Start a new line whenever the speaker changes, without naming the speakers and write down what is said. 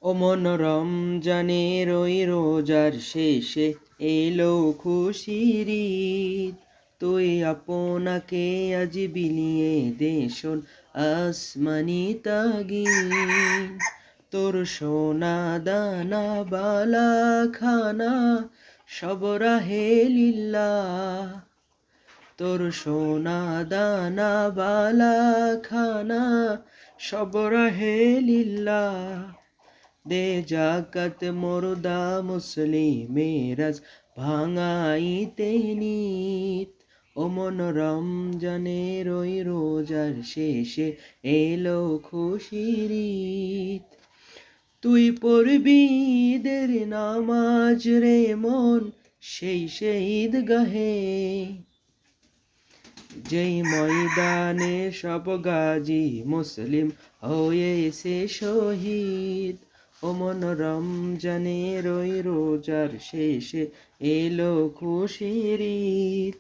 অমন রমজানের ওই রোজার শেষে এলো খুশির ঈদ। তুই আপনাকে আজ বিলিয়ে দে শোন আসমানি তাগিদ। তোর সোনা দানা বালা খানা সব রাহে লিল্লাহ। তোর সোনা দানা বালা খানা সব রাহে লিল্লাহ। দে জাকাত মোরদা মুসলিমেরাজ ভাঙাইতে নিত। ওমন রমজানের ওই রোজার শেষে এলো খুশির ঈদ। তুই পড়বি ঈদের নামাজ রে মন সেই ঈদগাহে, যেই ময়দানে সব গাজী মুসলিম হয়েছে শহীদ। ওমন রমজানের ওই রোজার শেষে এলো খুশির ঈদ।